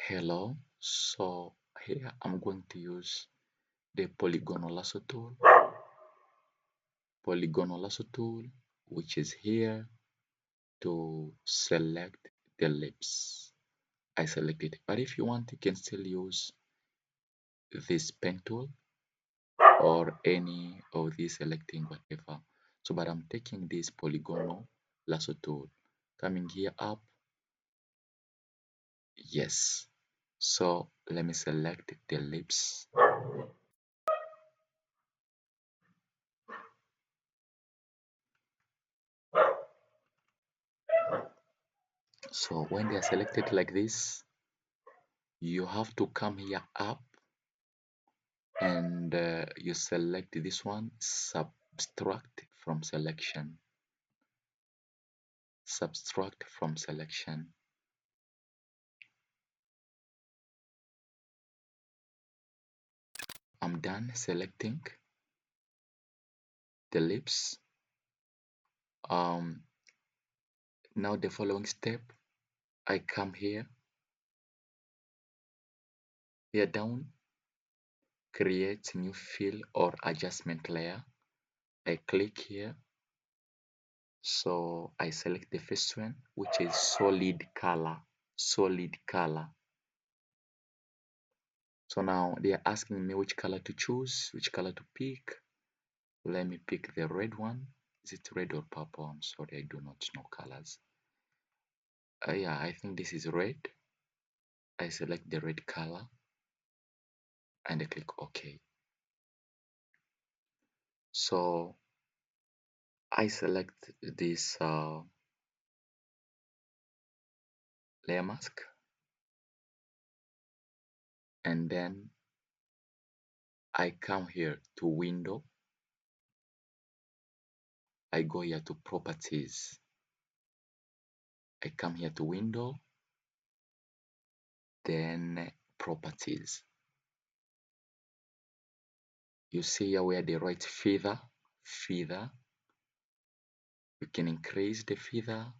Hello, so here I'm going to use the polygonal lasso tool, which is here to select the lips. I select it, but if you want, you can still use this pen tool or any of these selecting whatever. So, but I'm taking this polygonal lasso tool, coming here up. Yes. So let me select the lips. So when they are selected like this, you have to come here up and you select this one, subtract from selection. Subtract from selection. I'm done selecting the lips. Now the following step, I come here down, create new fill or adjustment layer. I click here. So I select the first one, which is solid color. Solid color. So now they are asking me which color to choose, which color to pick. Let me pick the red one. Is it red or purple? I'm sorry, I do not know colors. Yeah, I think this is red. I select the red color and I click OK. So I select this layer mask and then I come here to window. I go here to properties. I come here to window, then properties. You see here where they write feather. You can increase the feather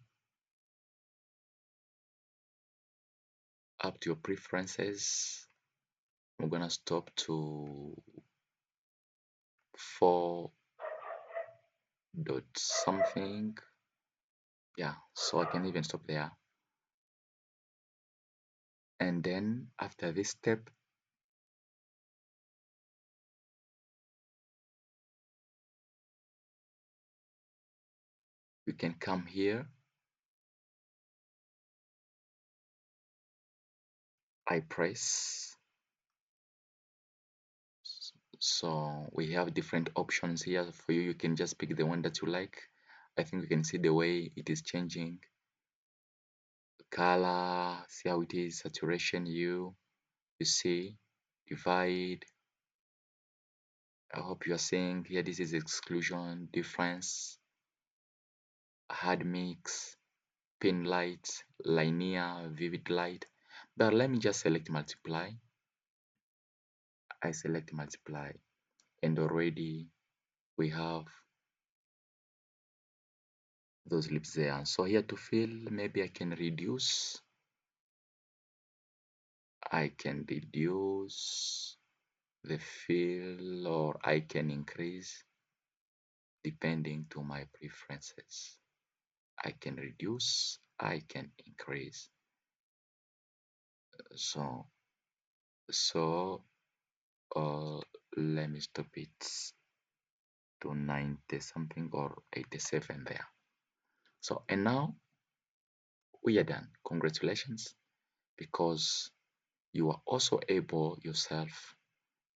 up to your preferences. I'm gonna stop to 4 dot something. Yeah, so I can even stop there. And then after this step, you can come here. I press. So we have different options here for you. You can just pick the one that you like. I think you can see the way it is changing. Color, see how it is, saturation, hue, you see, divide. I hope you are seeing here, this is exclusion, difference, hard mix, pin light, linear, vivid light. But let me just select multiply. I select multiply and already we have those lips there. And so here to fill, maybe I can reduce. I can reduce the fill or I can increase depending to my preferences. I can reduce, I can increase. So uh, let me stop it to 90 something or 87 there. So and now we are done. Congratulations, because you are also able yourself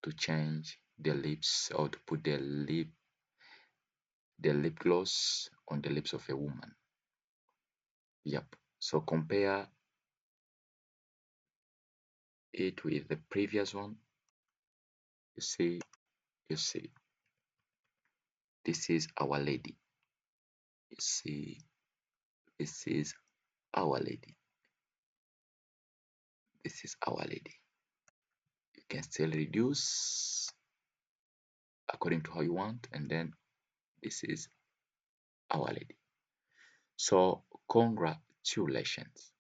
to change the lips or to put the lip gloss on the lips of a woman. Yep. So compare it with the previous one. You see, this is Our Lady. You see, this is Our Lady. This is Our Lady. You can still reduce according to how you want, and then this is Our Lady. So congratulations.